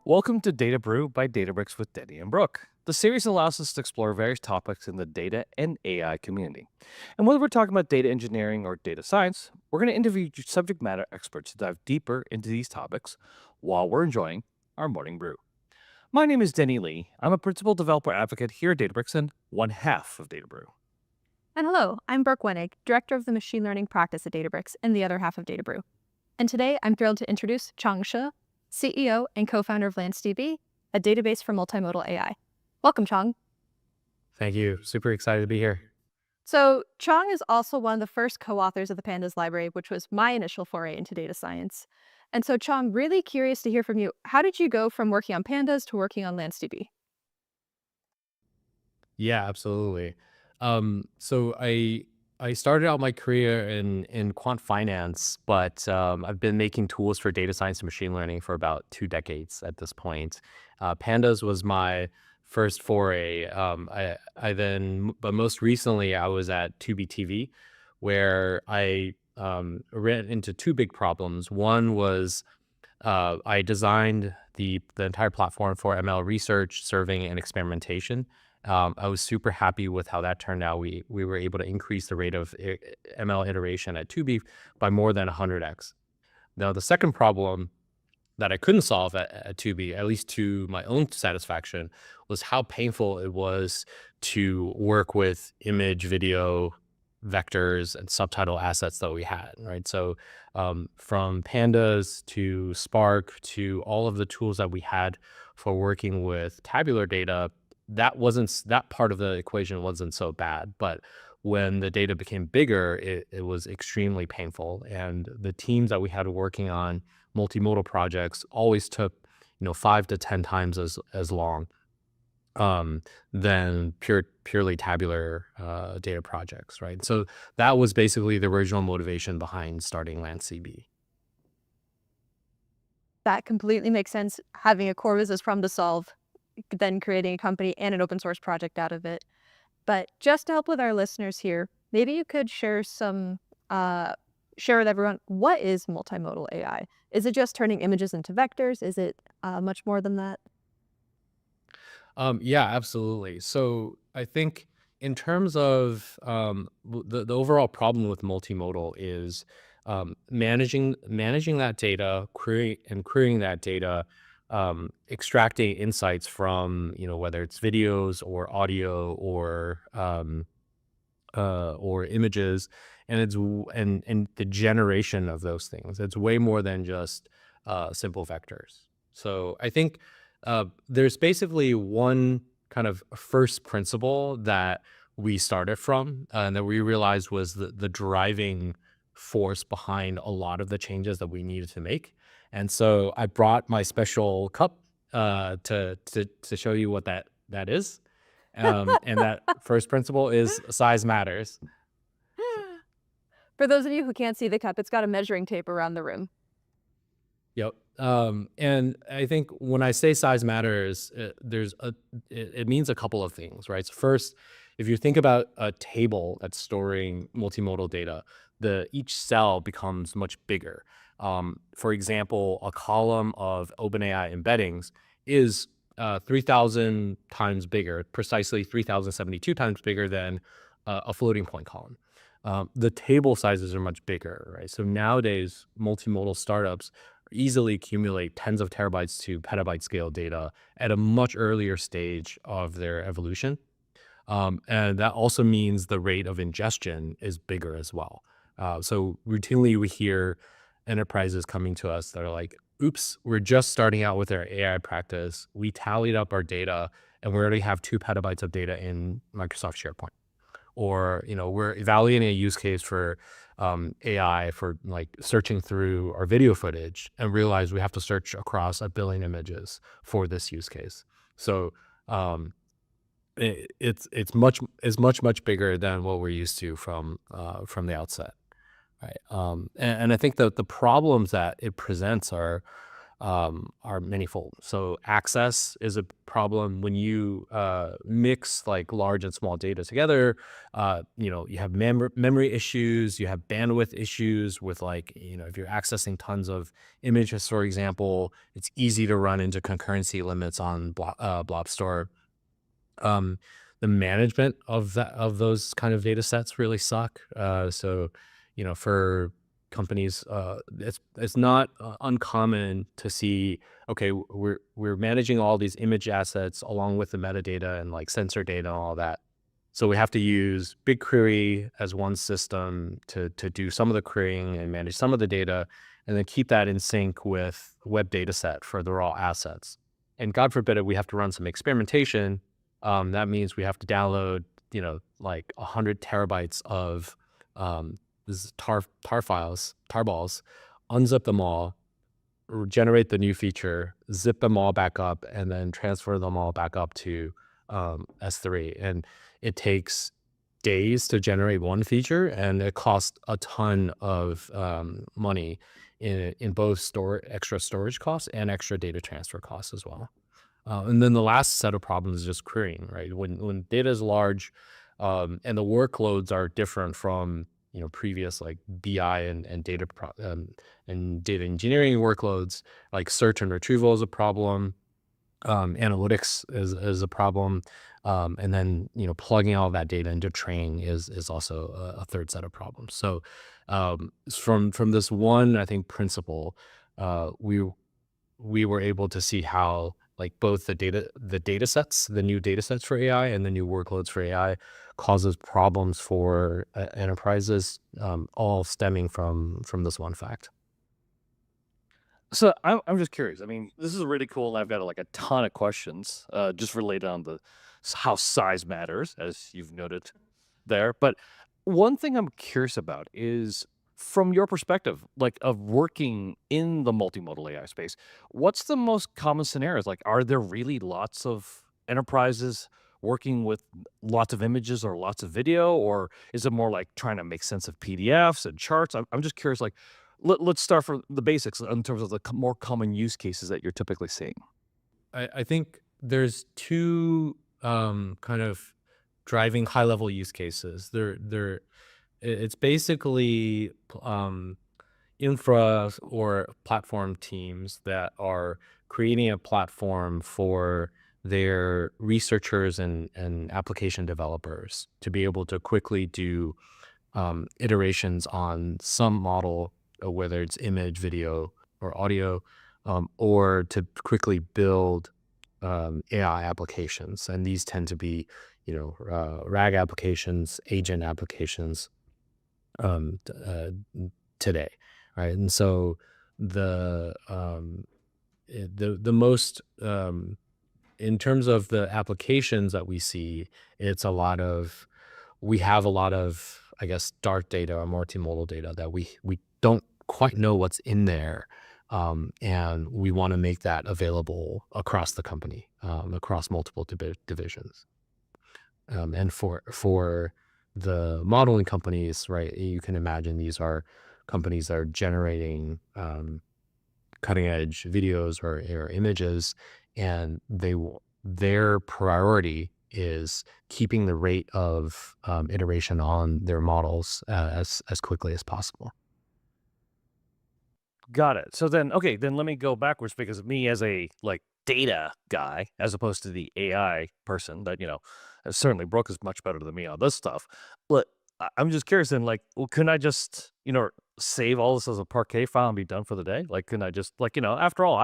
Welcome to Data Brew by Databricks with Denny and Brooke. The series allows us to explore various topics in the data and AI community. And whether we're talking about data engineering or data science, we're going to interview subject matter experts to dive deeper into these topics while we're enjoying our morning brew. My name is Denny Lee. I'm a principal developer advocate here at Databricks and one half of Data Brew. And hello, I'm Brooke Wenig, Director of the Machine Learning Practice at Databricks and the other half of Data Brew. And today I'm thrilled to introduce Chang She, CEO and co-founder of LanceDB, a database for multimodal AI. Welcome, Chong. Thank you. Super excited to be here. So Chong is also one of the first co-authors of the Pandas library, which was my initial foray into data science. And so Chong, really curious to hear from you. How did you go from working on Pandas to working on LanceDB? Yeah, absolutely. So I started out my career in quant finance, but I've been making tools for data science and machine learning for about 2 decades at this point. Pandas was my first foray. But most recently I was at 2BTV, where I ran into two big problems. One was I designed the entire platform for ML research, serving, and experimentation. I was super happy with how that turned out. We were able to increase the rate of ML iteration at 2B by more than 100x. Now, the second problem that I couldn't solve at 2B, at least to my own satisfaction, was how painful it was to work with image, video, vectors, and subtitle assets that we had, right? So from Pandas to Spark to all of the tools that we had for working with tabular data, that part of the equation wasn't so bad. But when the data became bigger, it was extremely painful. And the teams that we had working on multimodal projects always took 5 to 10 times as long than purely tabular data projects, right? So that was basically the original motivation behind starting LanceDB. That completely makes sense, having a core business problem to solve, then creating a company and an open source project out of it. But just to help with our listeners here, maybe you could share with everyone, what is multimodal AI? Is it just turning images into vectors? Is it much more than that? Yeah, absolutely. So I think in terms of the overall problem with multimodal is managing that data, querying that data, extracting insights from whether it's videos or audio or images, and and the generation of those things. It's way more than just simple vectors. So I think there's basically one kind of first principle that we started from and that we realized was the driving force behind a lot of the changes that we needed to make. And so I brought my special cup to show you what that is. And that first principle is size matters. For those of you who can't see the cup, it's got a measuring tape around the rim. Yep. And I think when I say size matters, it means a couple of things, right? So first, if you think about a table that's storing multimodal data, each cell becomes much bigger. For example, a column of OpenAI embeddings is 3,000 times bigger, precisely 3,072 times bigger than a floating point column. The table sizes are much bigger, right? So nowadays, multimodal startups easily accumulate tens of terabytes to petabyte scale data at a much earlier stage of their evolution. And that also means the rate of ingestion is bigger as well. So routinely we hear enterprises coming to us that are like, oops, we're just starting out with our AI practice. We tallied up our data and we already have 2 petabytes of data in Microsoft SharePoint. Or, we're evaluating a use case for AI for like searching through our video footage and realize we have to search across 1 billion images for this use case. So it's much bigger than what we're used to from the outset, right? And I think that the problems that it presents are are manifold. So access is a problem when you mix like large and small data together. You have memory issues, you have bandwidth issues with like, if you're accessing tons of images, for example, it's easy to run into concurrency limits on Blob Store. The management of those kind of data sets really suck. So, for companies, it's not uncommon to see, okay, we're managing all these image assets along with the metadata and like sensor data and all that. So we have to use BigQuery as one system to do some of the querying and manage some of the data, and then keep that in sync with web data set for the raw assets. And God forbid we have to run some experimentation. That means we have to download, like 100 terabytes of this tar files, tarballs, unzip them all, generate the new feature, zip them all back up, and then transfer them all back up to S3. And it takes days to generate one feature, and it costs a ton of money in both extra storage costs and extra data transfer costs as well. And then the last set of problems is just querying, right? When data is large, and the workloads are different from previous like BI and data and data engineering workloads, like search and retrieval is a problem, analytics is a problem, and then plugging all that data into train is also a third set of problems. So from this one, I think, principle, we were able to see how like both the data sets, the new data sets for AI and the new workloads for AI causes problems for enterprises, all stemming from this one fact. So I'm just curious. I mean, this is really cool. I've got like a ton of questions, just related on the how size matters, as you've noted there. But one thing I'm curious about is from your perspective, like of working in the multimodal AI space, what's the most common scenarios? Like, are there really lots of enterprises working with lots of images or lots of video, or is it more like trying to make sense of PDFs and charts? I'm just curious. Like, let's start from the basics in terms of the more common use cases that you're typically seeing. I think there's two kind of driving high level use cases. It's basically infra or platform teams that are creating a platform for their researchers and application developers to be able to quickly do iterations on some model, whether it's image, video, or audio, or to quickly build AI applications. And these tend to be, RAG applications, agent applications, today, right? And so the most in terms of the applications that we see, we have a lot of, I guess, dark data or multimodal data that we don't quite know what's in there, and we want to make that available across the company, across multiple divisions. And for the modeling companies, right, you can imagine these are companies that are generating cutting edge videos or images, and their priority is keeping the rate of iteration on their models as quickly as possible. Got it. So then, okay, then let me go backwards because me as a like data guy, as opposed to the AI person that, certainly Brooke is much better than me on this stuff. But I'm just curious then, like, well, couldn't I just, save all this as a Parquet file and be done for the day? Like, can I just like, after all,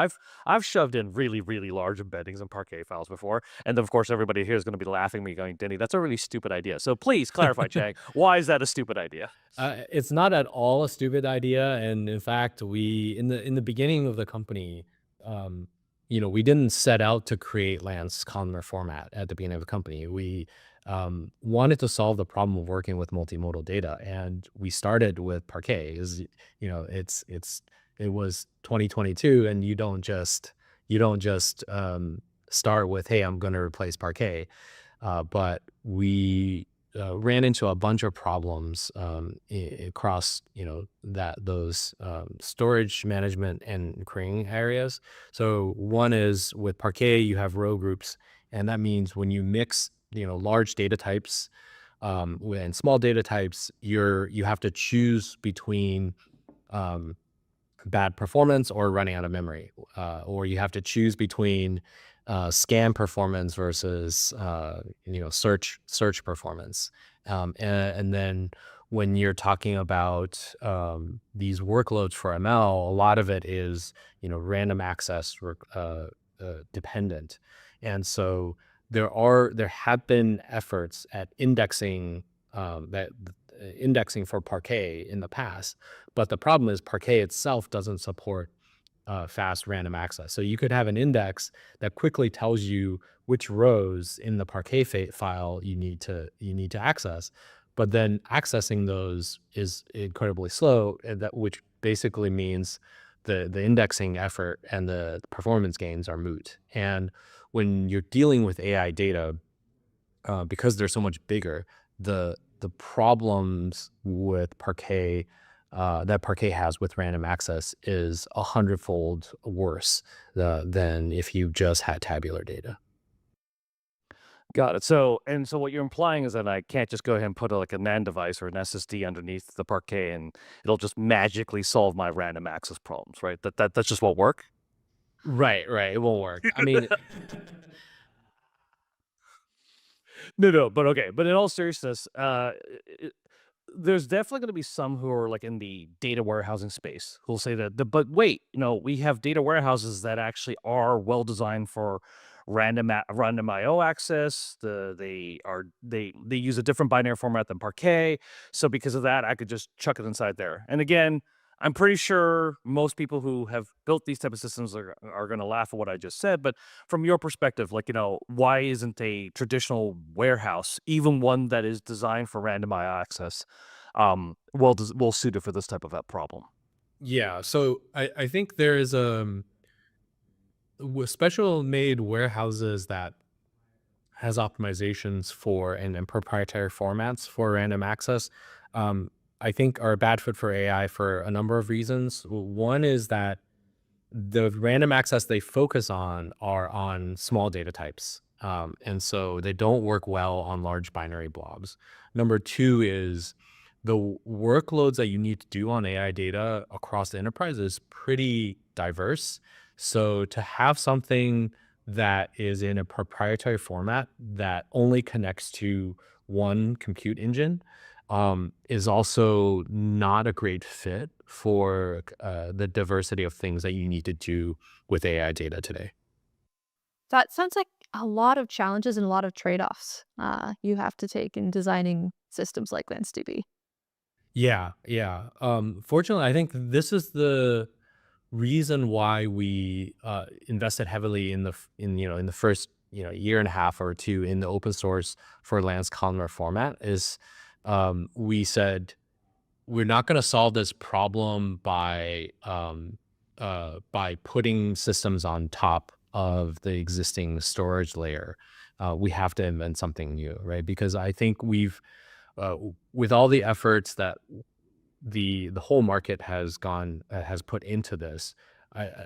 I've shoved in really, really large embeddings in Parquet files before. And of course everybody here is going to be laughing at me going, Denny, that's a really stupid idea. So please clarify, Chang, why is that a stupid idea? It's not at all a stupid idea, and in fact, we in the beginning of the company, we didn't set out to create Lance columnar format at the beginning of the company. We wanted to solve the problem of working with multimodal data, and we started with Parquet. It was 2022, and you don't just start with, hey, I'm going to replace Parquet, but we ran into a bunch of problems across those storage management and querying areas. So one is with Parquet, you have row groups, and that means when you mix large data types and small data types, you have to choose between um, bad performance or running out of memory, or you have to choose between scan performance versus search performance, and then when you're talking about these workloads for ML, a lot of it is random access dependent, and so there have been efforts at indexing for Parquet in the past, but the problem is Parquet itself doesn't support fast random access. So you could have an index that quickly tells you which rows in the Parquet file you need to access, but then accessing those is incredibly slow, and which basically means the indexing effort and the performance gains are moot. And when you're dealing with AI data, because they're so much bigger, the problems with Parquet that Parquet has with random access is 100-fold worse than if you just had tabular data. Got it. So what you're implying is that I can't just go ahead and put like a NAND device or an SSD underneath the Parquet and it'll just magically solve my random access problems, right? That's just won't work. Right, right. It won't work. I mean, No, no, but okay. But in all seriousness, there's definitely going to be some who are like in the data warehousing space who'll say that, but wait, we have data warehouses that actually are well designed for random IO access. They use a different binary format than Parquet, so because of that, I could just chuck it inside there. And again, I'm pretty sure most people who have built these type of systems are going to laugh at what I just said. But from your perspective, like, why isn't a traditional warehouse, even one that is designed for random IO access, well suited for this type of a problem? yeah. So I think there is with special made warehouses that has optimizations for and proprietary formats for random access, um, I think are a bad fit for AI for a number of reasons. One is that the random access they focus on are on small data types. And so they don't work well on large binary blobs. Number two is the workloads that you need to do on AI data across the enterprise is pretty diverse. So to have something that is in a proprietary format that only connects to one compute engine is also not a great fit for the diversity of things that you need to do with AI data today. That sounds like a lot of challenges and a lot of trade-offs you have to take in designing systems like LanceDB. Yeah, yeah. Fortunately, I think this is the reason why we invested heavily in the first year and a half or two in the open source for Lance columnar format is we said we're not going to solve this problem by putting systems on top of the existing storage layer. We have to invent something new, right? Because I think uh, with all the efforts that the whole market has put into this,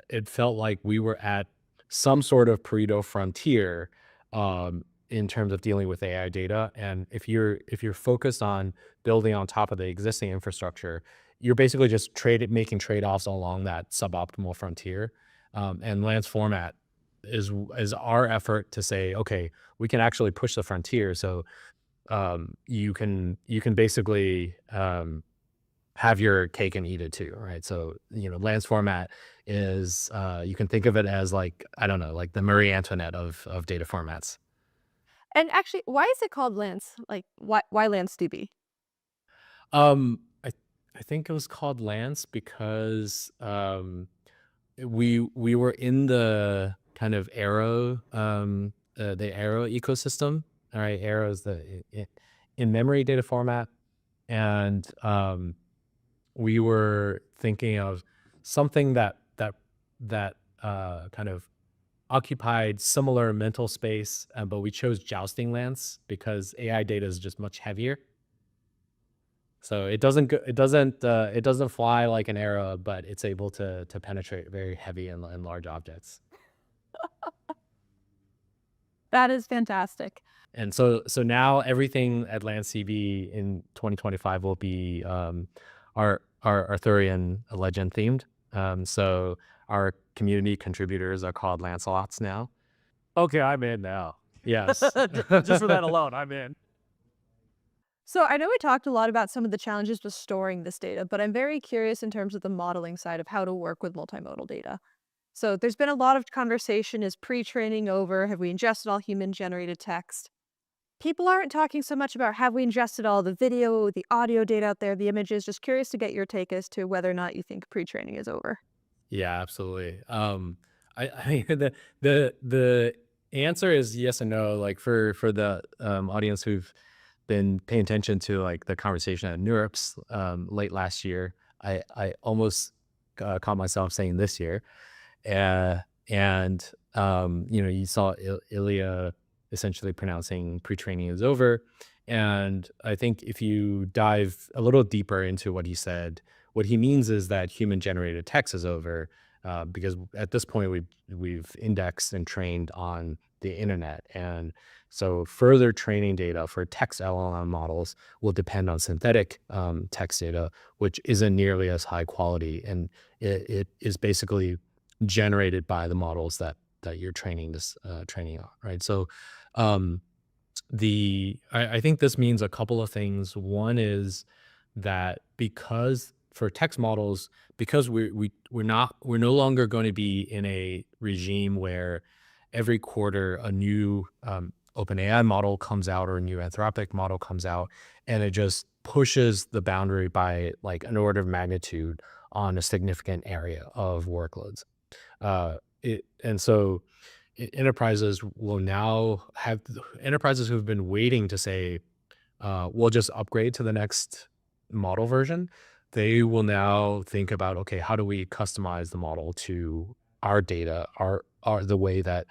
it felt like we were at some sort of Pareto frontier in terms of dealing with AI data. And if you're focused on building on top of the existing infrastructure, you're basically just making trade-offs along that suboptimal frontier. And Lance format is our effort to say, okay, we can actually push the frontier. So you can basically have your cake and eat it too, right? So, Lance format is you can think of it as like, I don't know, like the Marie Antoinette of data formats. And actually, why is it called Lance? Like, why LanceDB? I think it was called Lance because we were in the kind of Arrow ecosystem. All right, Arrow is in memory data format, and we were thinking of something that kind of occupied similar mental space, but we chose jousting lance because AI data is just much heavier. So it doesn't fly like an arrow, but it's able to penetrate very heavy and large objects. That is fantastic. And so now everything at LanceDB in 2025 will be Arthurian legend themed. So our community contributors are called Lancelots now. Okay, I'm in now. Yes. Just for that alone, I'm in. So I know we talked a lot about some of the challenges with storing this data, but I'm very curious in terms of the modeling side of how to work with multimodal data. So there's been a lot of conversation, is pre-training over? Have we ingested all human-generated text? People aren't talking so much about have we ingested all the video, the audio data out there, the images. Just curious to get your take as to whether or not you think pre-training is over. Yeah, absolutely. I mean the answer is yes and no. Like for the audience who've been paying attention to like the conversation at NeurIPS late last year, I almost caught myself saying this year, and you saw Ilya essentially pronouncing pre-training is over, and I think if you dive a little deeper into what he said, what he means is that human-generated text is over, because at this point we've indexed and trained on the internet, and so further training data for text LLM models will depend on synthetic text data, which isn't nearly as high quality, and it is basically generated by the models that you're training this training on, right? So I think this means a couple of things. One is that because for text models, because we're no longer going to be in a regime where every quarter a new OpenAI model comes out or a new Anthropic model comes out, and it just pushes the boundary by like an order of magnitude on a significant area of workloads. And so enterprises will now have enterprises who've been waiting to say, we'll just upgrade to the next model version. They will now think about, okay, how do we customize the model to our data, our the way that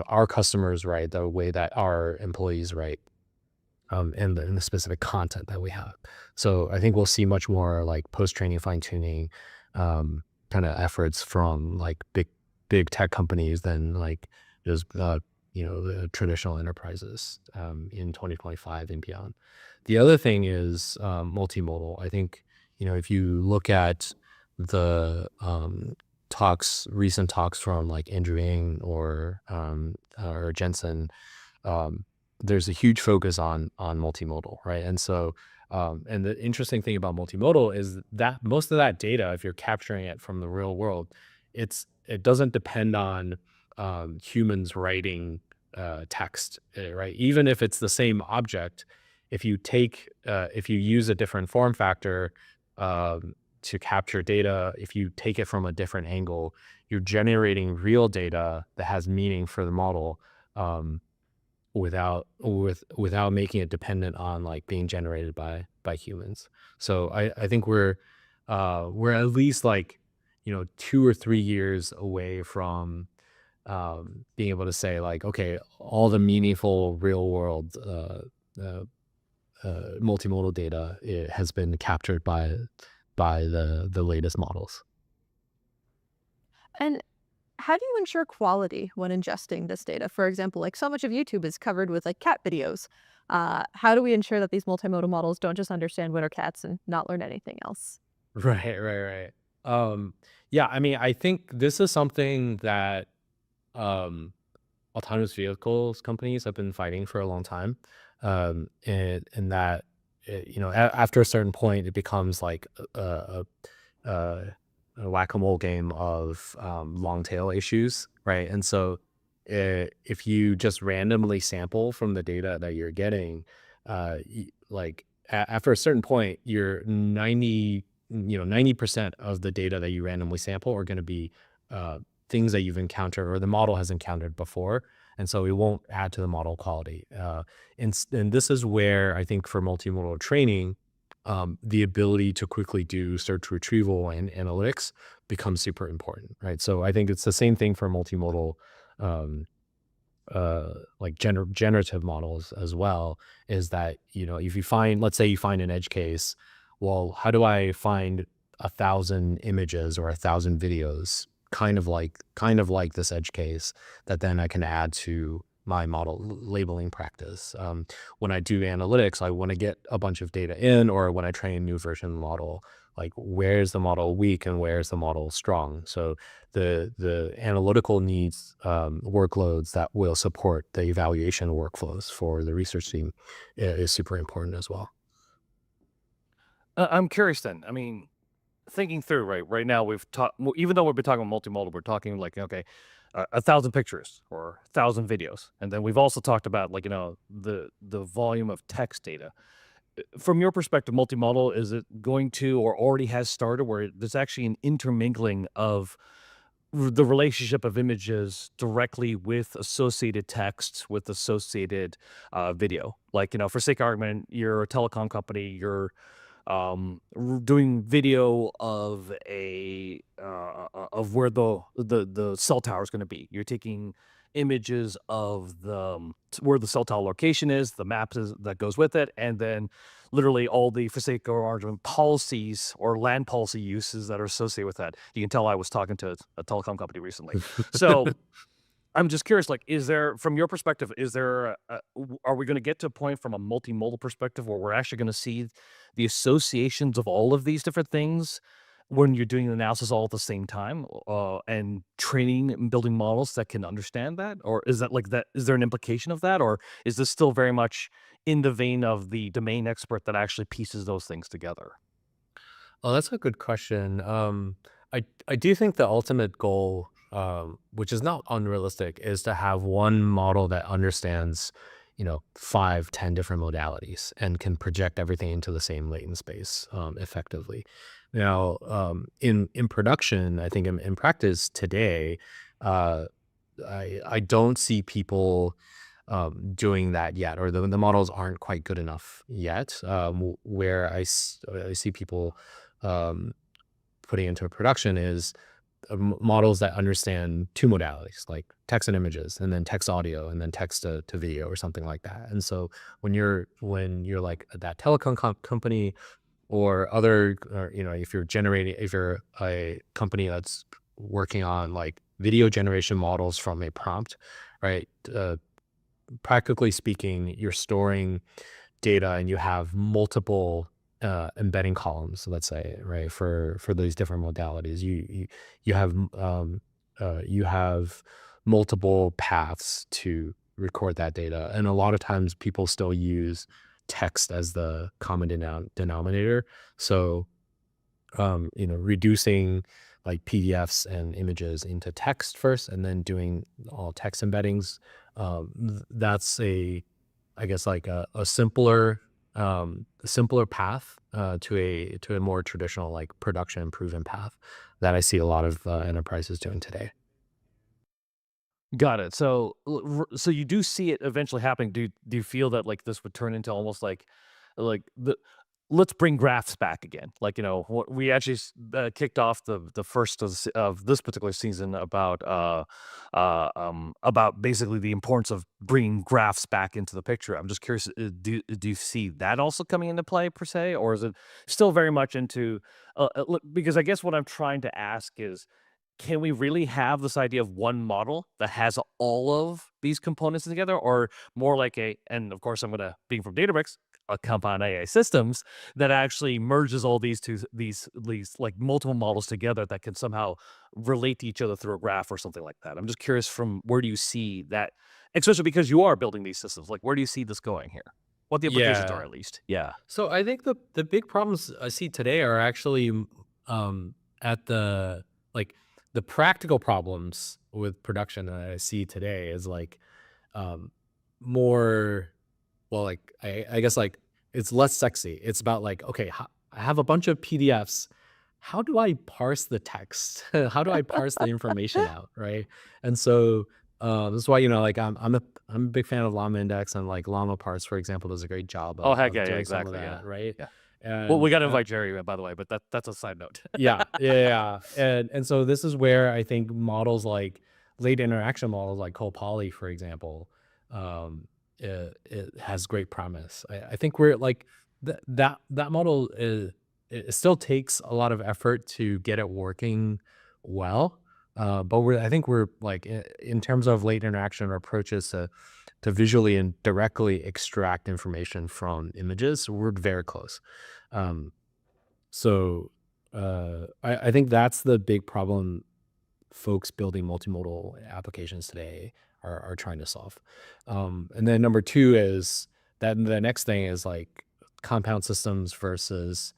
our customers write, the way that our employees write, and the specific content that we have. So I think we'll see much more like post-training fine-tuning kind of efforts from like big tech companies than like just the traditional enterprises in 2025 and beyond. The other thing is multimodal. I think if you look at the recent talks from like Andrew Ng or Jensen, there's a huge focus on multimodal, right? And so and the interesting thing about multimodal is that most of that data, if you're capturing it from the real world, it doesn't depend on humans writing text, right? Even if it's the same object, if you use a different form factor to capture data, if you take it from a different angle, you're generating real data that has meaning for the model, without making it dependent on like being generated by humans. So I think we're at least like 2 or 3 years away from being able to say like, okay, all the meaningful real world multimodal data has been captured by the latest models. And how do you ensure quality when ingesting this data? For example, like so much of YouTube is covered with like cat videos. How do we ensure that these multimodal models don't just understand what are cats and not learn anything else? Right. Yeah, I mean, I think this is something that autonomous vehicles companies have been fighting for a long time, and that after a certain point, it becomes like a whack-a-mole game of long tail issues, right? And so if you just randomly sample from the data that you're getting, like after a certain point, you're 90% of the data that you randomly sample are going to be things that you've encountered or the model has encountered before. And so it won't add to the model quality. And this is where I think for multimodal training, the ability to quickly do search retrieval and analytics becomes super important, right? So I think it's the same thing for multimodal um, generative models as well, is that, if you find, let's say you find an edge case, well, how do I find 1,000 images or 1,000 videos, kind of like this edge case, that then I can add to my model labeling practice. When I do analytics, I want to get a bunch of data in, or when I train a new version of the model, like where's the model weak and where's the model strong. So the analytical needs, workloads that will support the evaluation workflows for the research team is super important as well. I'm curious then. I mean, thinking through, right now we've talked, even though we've been talking about multimodal, we're talking like, okay, 1,000 pictures or 1,000 videos. And then we've also talked about, like, the volume of text data. From your perspective, multimodal, is it going to, or already has started, where there's actually an intermingling of the relationship of images directly with associated text, with associated video? Like, for sake of argument, you're a telecom company, you're doing video of of where the cell tower is going to be. You're taking images of where the cell tower location is, the maps that goes with it, and then literally all the, for sake of argument, policies or land policy uses that are associated with that. You can tell I was talking to a telecom company recently. So I'm just curious, like, is there, from your perspective, is there, are we going to get to a point from a multimodal perspective where we're actually going to see the associations of all of these different things when you're doing the analysis all at the same time, and training and building models that can understand that? Or is that like that? Is there an implication of that? Or is this still very much in the vein of the domain expert that actually pieces those things together? Oh, that's a good question. I do think the ultimate goal, which is not unrealistic, is to have one model that understands, 5, 10 different modalities and can project everything into the same latent space, effectively. Now, in production, I think in practice today, uh, I don't see people doing that yet, or the models aren't quite good enough yet. Where I see people um, putting into production is models that understand two modalities, like text and images, and then text audio, and then text to video, or something like that. And so when you're like that telecom company, or other, or, if you're a company that's working on like video generation models from a prompt, right? Practically speaking, you're storing data and you have multiple embedding columns, let's say, right? For these different modalities, you have you have multiple paths to record that data, and a lot of times people still use text as the common denominator. So reducing like PDFs and images into text first, and then doing all text embeddings. That's I guess, like a simpler path to a more traditional, like, production proven path that I see a lot of enterprises doing today. Got it. So, so you do see it eventually happening. Do you feel that, like, this would turn into almost like the let's bring graphs back again? Like, what we actually kicked off the first of this particular season about basically the importance of bringing graphs back into the picture. I'm just curious, do you see that also coming into play per se, or is it still very much into, look, because I guess what I'm trying to ask is, can we really have this idea of one model that has all of these components together, or more like and of course, I'm gonna, being from Databricks, a compound AI systems that actually merges all these like multiple models together that can somehow relate to each other through a graph or something like that? I'm just curious, from where do you see that, especially because you are building these systems, like, where do you see this going here? What the implications are, Yeah. at least. Yeah. So I think the big problems I see today are actually, at the, like, the practical problems with production that I see today is like, um, more, well, like, I guess, like, it's less sexy. It's about like, okay, I have a bunch of PDFs. How do I parse the text? How do I parse the information out, right? And so this is why, like, I'm a big fan of Llama Index, and like Llama Parse, for example, does a great job Oh, heck of yeah, yeah, doing some of exactly, yeah, that, right? yeah. Well, we And got to invite Jerry, by the way, but that's a side note. yeah, yeah, yeah. And so this is where I think models late interaction models like Co-poly, for example, it has great promise. I think we're like that model is, it still takes a lot of effort to get it working well. But I think we're like in terms of late interaction or approaches to visually and directly extract information from images, we're very close. Um, so I think that's the big problem folks building multimodal applications today are trying to solve. And then number two is that the next thing is like compound systems versus,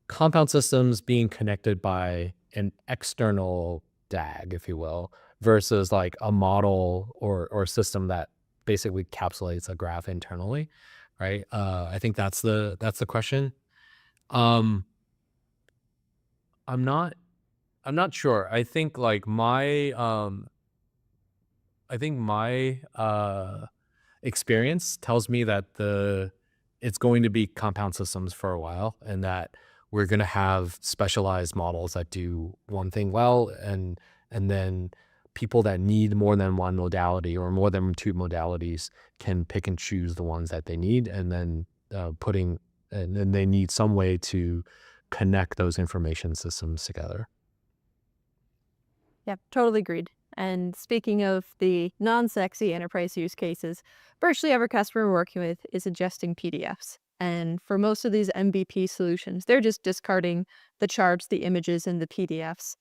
compound systems being connected by an external DAG, if you will, versus like a model or system that basically encapsulates a graph internally, right? I think that's the question. Um, I'm not I'm not sure. I think my experience tells me that it's going to be compound systems for a while, and that we're going to have specialized models that do one thing well, and then people that need more than one modality or more than two modalities can pick and choose the ones that they need, and then and then they need some way to connect those information systems together. Yep, totally agreed. And speaking of the non-sexy enterprise use cases, virtually every customer we're working with is ingesting PDFs. And for most of these MVP solutions, they're just discarding the charts, the images, and the PDFs.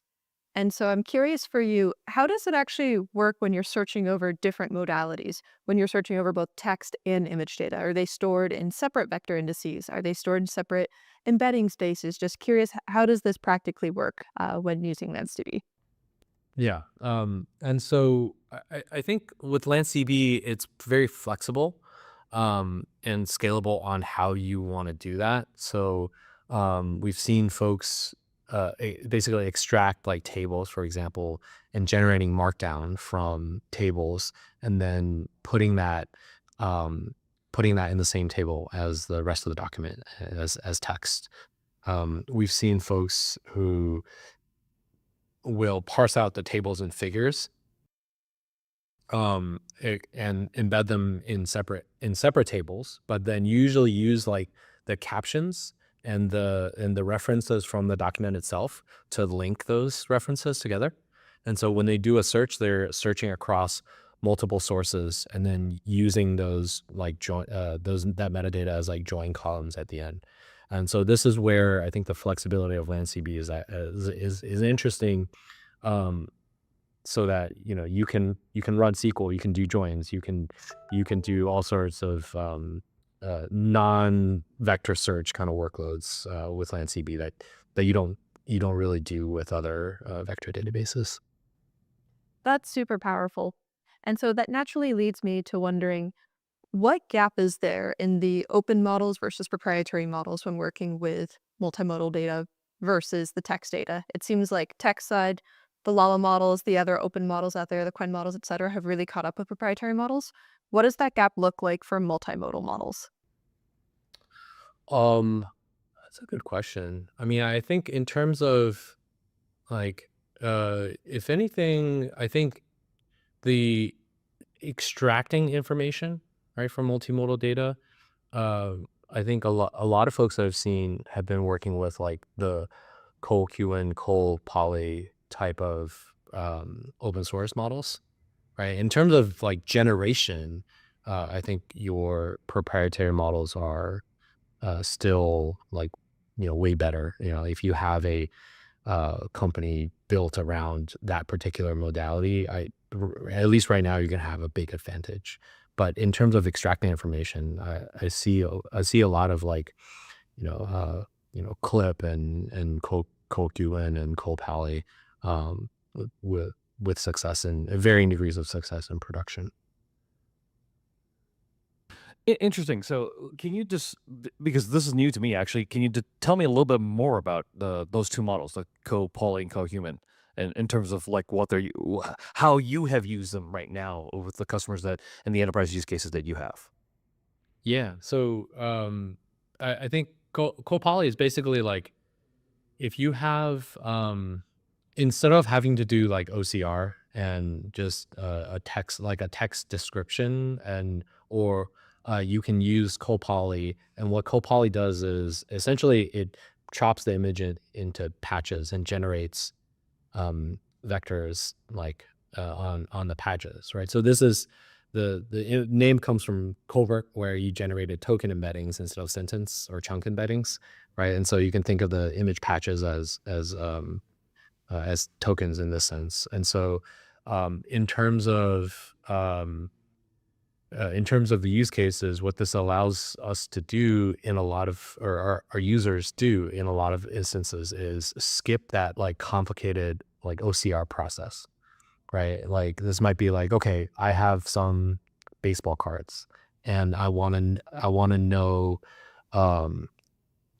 And so I'm curious for you, how does it actually work when you're searching over different modalities? When you're searching over both text and image data? Are they stored in separate vector indices? Are they stored in separate embedding spaces? Just curious, how does this practically work when using LanceDB? Yeah. And so I think with LanceDB, it's very flexible and scalable on how you want to do that. So we've seen folks basically extract like tables, for example, and generating markdown from tables, and then putting that in the same table as the rest of the document as text. We've seen folks who will parse out the tables and figures and embed them in separate tables, but then usually use like the captions and the references from the document itself to link those references together. And so when they do a search, they're searching across multiple sources and then using those like that metadata as like join columns at the end. And so this is where I think the flexibility of LandCB is interesting, um, so that you can run SQL, you can do joins, you can do all sorts of non-vector search kind of workloads with LandCB that you don't really do with other vector databases. That's super powerful. And so that naturally leads me to wondering, what gap is there in the open models versus proprietary models when working with multimodal data versus the text data? It seems like text side, the Llama models, the other open models out there, the Quen models, et cetera, have really caught up with proprietary models. What does that gap look like for multimodal models? Um, that's a good question. I mean, I think in terms of like, if anything, I think the extracting information, right, from multimodal data, uh, I think a lot of folks that I've seen have been working with like the ColQN, Poly type of open source models, right? In terms of like generation, I think your proprietary models are still like way better. If you have a company built around that particular modality, at least right now you're gonna have a big advantage. But in terms of extracting information, I see a lot of like Clip and CoQN and CoPally um, with success and varying degrees of success in production. Interesting. So, can you just because this is new to me actually, can you tell me a little bit more about those two models, the co-poly and co-human, and in terms of like what how you have used them right now with the customers that and the enterprise use cases that you have? Yeah. So I think CoPoly is basically like if you have instead of having to do like OCR and just a text, like a text description, and or you can use Copoly. And what Copoly does is essentially it chops the image into patches and generates vectors like on the patches, right? So this is the name comes from covert, where you generated token embeddings instead of sentence or chunk embeddings, right? And so you can think of the image patches as tokens in this sense. And so in terms of the use cases, what this allows us to do in a lot of, or our users do in a lot of instances, is skip that like complicated like OCR process, right? Like this might be like, okay, I have some baseball cards and I want to know um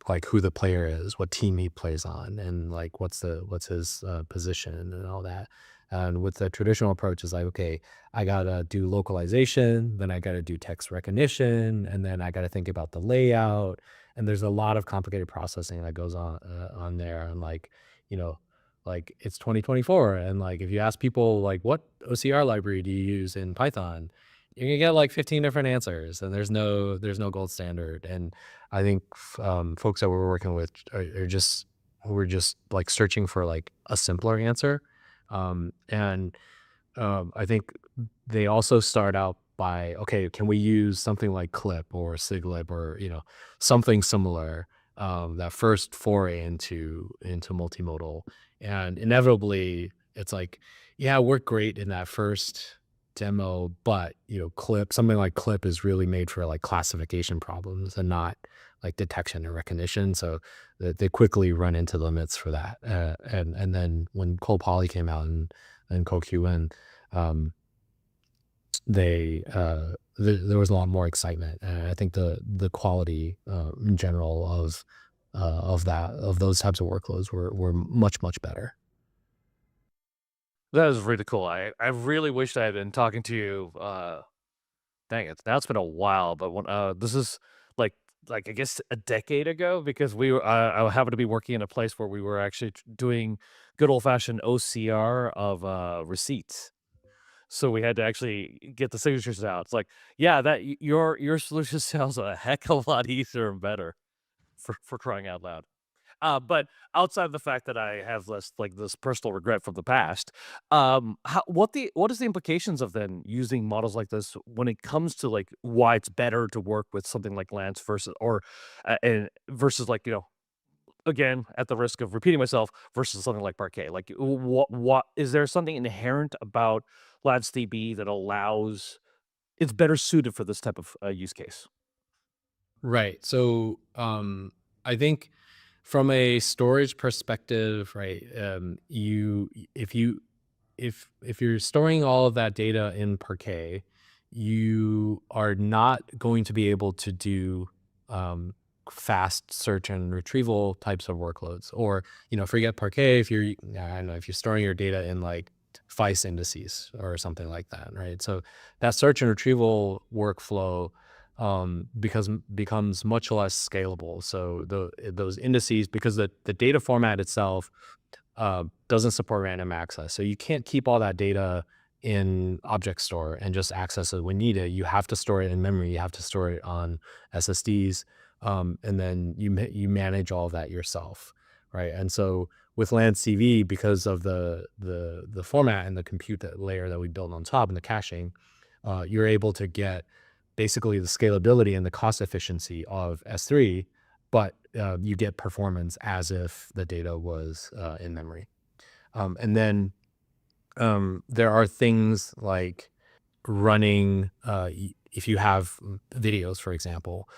like who the player is, what team he plays on, and like what's his position and all that. And with the traditional approach is like, okay, I gotta do localization, then I gotta do text recognition, and then I gotta think about the layout. And there's a lot of complicated processing that goes on there. And like, you know, like it's 2024, and like if you ask people like what OCR library do you use in Python, you're gonna get like 15 different answers, and there's no gold standard. And I think folks that we're working with we're just like searching for like a simpler answer. And I think they also start out by, okay, can we use something like Clip or Siglib or, something similar, that first foray into multimodal. And inevitably it's like, yeah, it worked great in that first demo, but something like Clip is really made for like classification problems and not like detection and recognition. So they quickly run into limits for that. And then when Copoly came out and CoQN, there was a lot more excitement. And I think the quality in general of those types of workloads were much better. That is really cool. I really wished I had been talking to you. Dang it, now it's been a while, but when this is like I guess a decade ago, because I happened to be working in a place where we were actually doing good old fashioned OCR of receipts. So we had to actually get the signatures out. It's like, yeah, your solution sounds a heck of a lot easier and better, for crying out loud. But outside of the fact that I have this personal regret from the past, what is the implications of then using models like this when it comes to like why it's better to work with something like Lance versus like again, at the risk of repeating myself, versus something like Parquet? Like, what is there something inherent about LanceDB that allows it's better suited for this type of use case? Right. So I think from a storage perspective, right, if you're storing all of that data in Parquet, you are not going to be able to do fast search and retrieval types of workloads. Or, forget Parquet, I don't know, if you're storing your data in like FICE indices or something like that, right? So that search and retrieval workflow becomes much less scalable. So those indices, because the data format itself doesn't support random access. So you can't keep all that data in object store and just access it when needed. You have to store it in memory. You have to store it on SSDs, and then you manage all of that yourself, right? And so with LanceDB, because of the format and the compute layer that we built on top and the caching, you're able to get basically the scalability and the cost efficiency of S3, but you get performance as if the data was in memory. And then there are things like running, if you have videos, for example,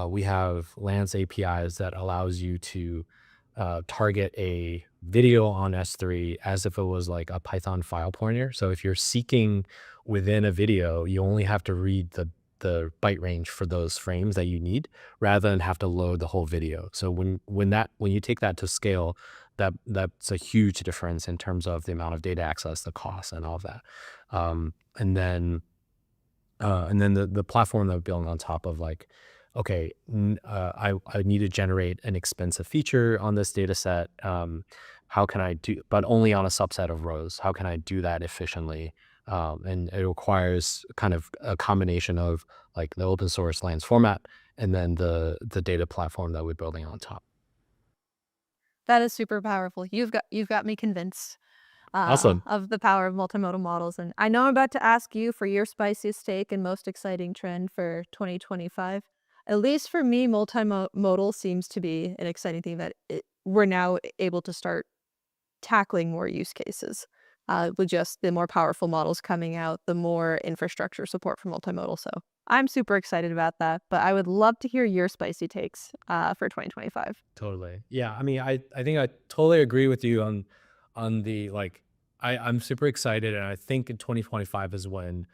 we have Lance APIs that allows you to target a video on S3 as if it was like a Python file pointer. So if you're seeking within a video, you only have to read the byte range for those frames that you need, rather than have to load the whole video. So when you take that to scale, that's a huge difference in terms of the amount of data access, the cost, and all of that. And then the platform that we're building on top of, like, okay, I need to generate an expensive feature on this data set. how can I do, but only on a subset of rows, how can I do that efficiently? And it requires kind of a combination of like the open source Lens format and then the data platform that we're building on top. That is super powerful. You've got me convinced Awesome. of the power of multimodal models. And I know I'm about to ask you for your spiciest take and most exciting trend for 2025. At least for me, multimodal seems to be an exciting thing that we're now able to start tackling more use cases with just the more powerful models coming out, the more infrastructure support for multimodal. So I'm super excited about that, but I would love to hear your spicy takes for 2025. Totally. Yeah. I mean, I think I totally agree with you on the like I'm super excited, and I think in 2025 is when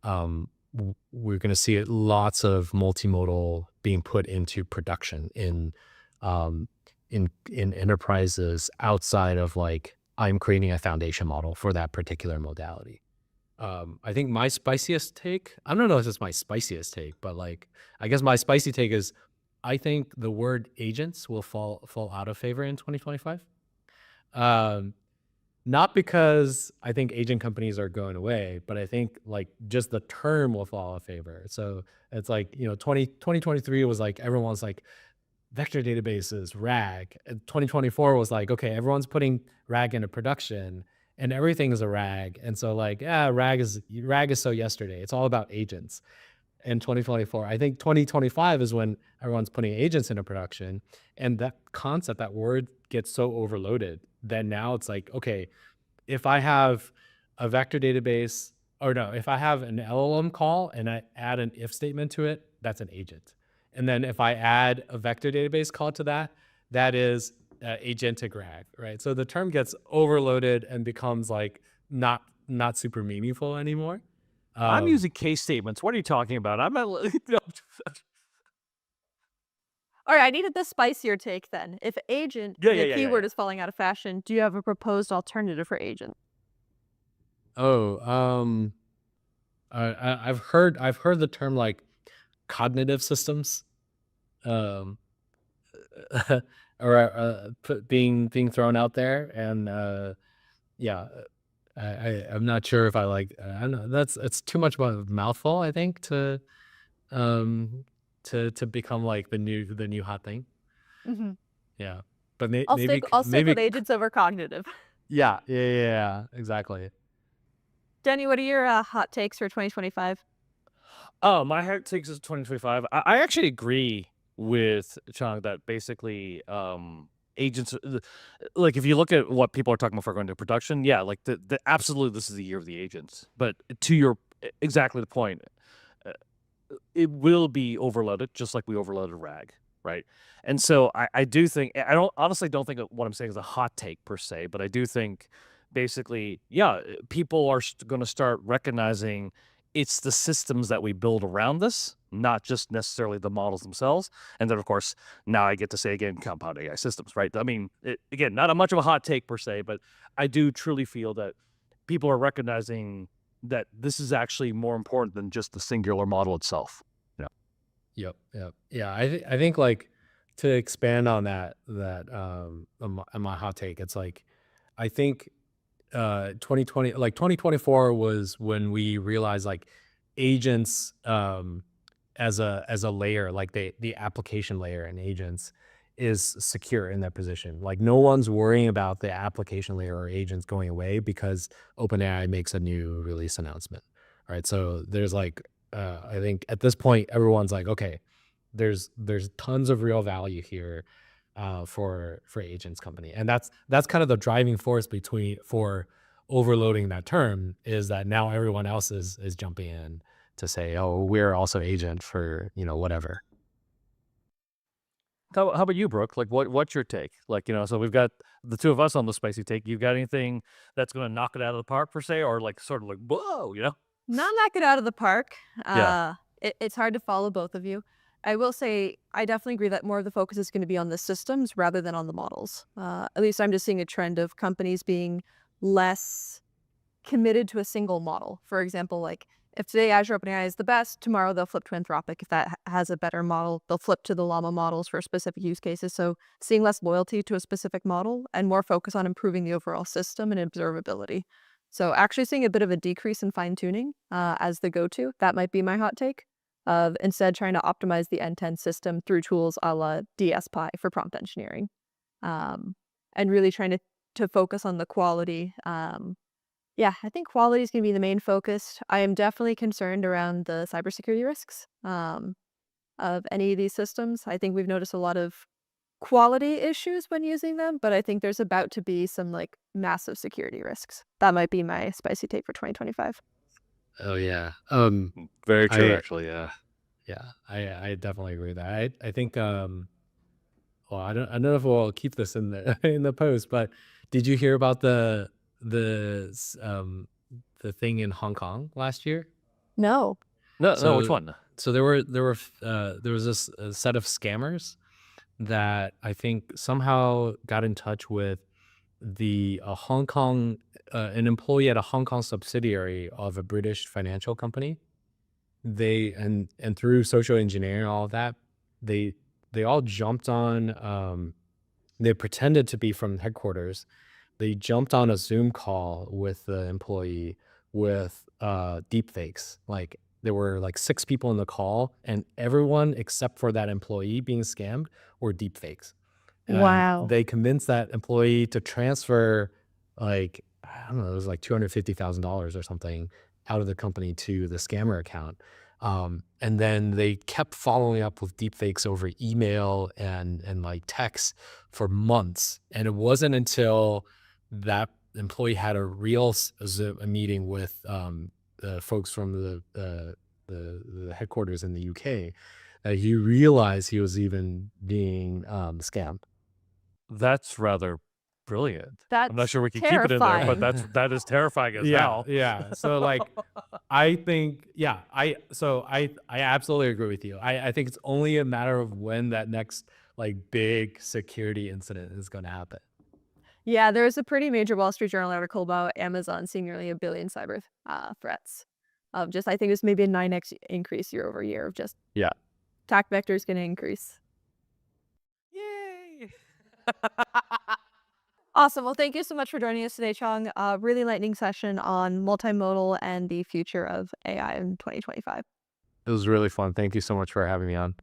we're going to see lots of multimodal being put into production um in enterprises outside of like I'm creating a foundation model for that particular modality. I think my spiciest take, I don't know if it's my spiciest take, but like I guess my spicy take is I think the word agents will fall out of favor in 2025. Um, Not because I think agent companies are going away, but I think like just the term will fall out of favor. So it's like, 2023 was like everyone's like vector databases, RAG. And 2024 was like, okay, everyone's putting RAG into production and everything is a RAG. And so like, yeah, RAG is so yesterday. It's all about agents in 2024. I think 2025 is when everyone's putting agents into production, and that concept, that word gets so overloaded that now it's like, okay, if I have a vector database, or no, if I have an LLM call and I add an if statement to it, that's an agent. And then if I add a vector database call to that, that is agentic RAG, right? So the term gets overloaded and becomes like not super meaningful anymore. I'm Um, using case statements. What are you talking about? I'm not. All right, I needed the spicier take then. If agent, Yeah, yeah, the yeah, yeah, keyword yeah. is falling out of fashion, do you have a proposed alternative for agent? oh, I've heard the term like cognitive systems, um, or being thrown out there, and yeah, I'm not sure if I like. I don't know. It's too much of a mouthful, I think, um to become like the new hot thing. Hmm. Yeah, but may, I'll maybe stick. I'll stick with maybe agents over cognitive. yeah, exactly. Denny, what are your hot takes for 2025? Oh, my heart takes us to 2025. I actually agree with Chong that basically agents like if you look at what people are talking about for going to production, yeah, like the absolutely this is the year of the agents. But to your exactly the point, uh, it will be overloaded just like we overloaded RAG, right? And so I do think I don't honestly don't think that what I'm saying is a hot take per se, but I do think basically, yeah, people are going to start recognizing it's the systems that we build around this, not just necessarily the models themselves. And then, of course, now I get to say again, compound AI systems, right? I mean, again, not a much of a hot take per se, but I do truly feel that people are recognizing that this is actually more important than just the singular model itself. You know? Yep. Yeah, I think like to expand on on my hot take, it's like I think 2020 like 2024 was when we realized like agents as a layer, like the application layer in agents is secure in that position. Like no one's worrying about the application layer or agents going away because OpenAI makes a new release announcement. Right. So there's like I think at this point everyone's like, okay, there's tons of real value here for agents company. And that's kind of the driving force for overloading that term, is that now everyone else is jumping in to say, oh, we're also agent for, whatever. How about you, Brooke? Like, what's your take? Like, so we've got the two of us on the spicy take. You got anything that's going to knock it out of the park per se, or like sort of like whoa? Not knock it out of the park. Yeah. It's hard to follow both of you. I will say I definitely agree that more of the focus is going to be on the systems rather than on the models. At least I'm just seeing a trend of companies being less committed to a single model. For example, like if today Azure OpenAI is the best, tomorrow they'll flip to Anthropic. If that has a better model, they'll flip to the Llama models for specific use cases. So seeing less loyalty to a specific model and more focus on improving the overall system and observability. So actually seeing a bit of a decrease in fine tuning as the go-to, that might be my hot take. Of instead trying to optimize the end-to-end system through tools a la DSPy for prompt engineering, and really trying to focus on the quality. Yeah, I think quality is going to be the main focus. I am definitely concerned around the cybersecurity risks of any of these systems. I think we've noticed a lot of quality issues when using them, but I think there's about to be some like massive security risks. That might be my spicy take for 2025. Oh yeah. Very true, I actually. Yeah. yeah, I definitely agree with that. I think well, I don't know if we'll keep this in the in the post, but did you hear about the thing in Hong Kong last year? No. No, no, which So one? so there was this a set of scammers that I think somehow got in touch with the Hong Kong an employee at a Hong Kong subsidiary of a British financial company. They and through social engineering and all of that, they they all jumped on they pretended to be from headquarters. They jumped on a Zoom call with the employee with deep fakes. Like there were like 6 people in the call, and everyone except for that employee being scammed were deep fakes. And Wow. they convinced that employee to transfer like, I don't know, it was like $250,000 or something out of the company to the scammer account. And then they kept following up with deepfakes over email and like text for months. And it wasn't until that employee had a real Zoom a meeting with the folks from the headquarters in the UK that he realized he was even being scammed. That's rather brilliant. I'm not That's sure we can keep it in there, but terrifying. that is terrifying as Yeah, hell. yeah. So like I think, yeah, I absolutely agree with you. I think it's only a matter of when that next like big security incident is going to happen. Yeah, there was a pretty major Wall Street Journal article about Amazon seeing nearly 1 billion cyber threats. Of just, I think it was maybe a 9x increase year over year of just Yeah. attack vectors going to increase. Yay! Awesome. Well, thank you so much for joining us today, Chong. Really lightning session on multimodal and the future of AI in 2025. It was really fun. Thank you so much for having me on.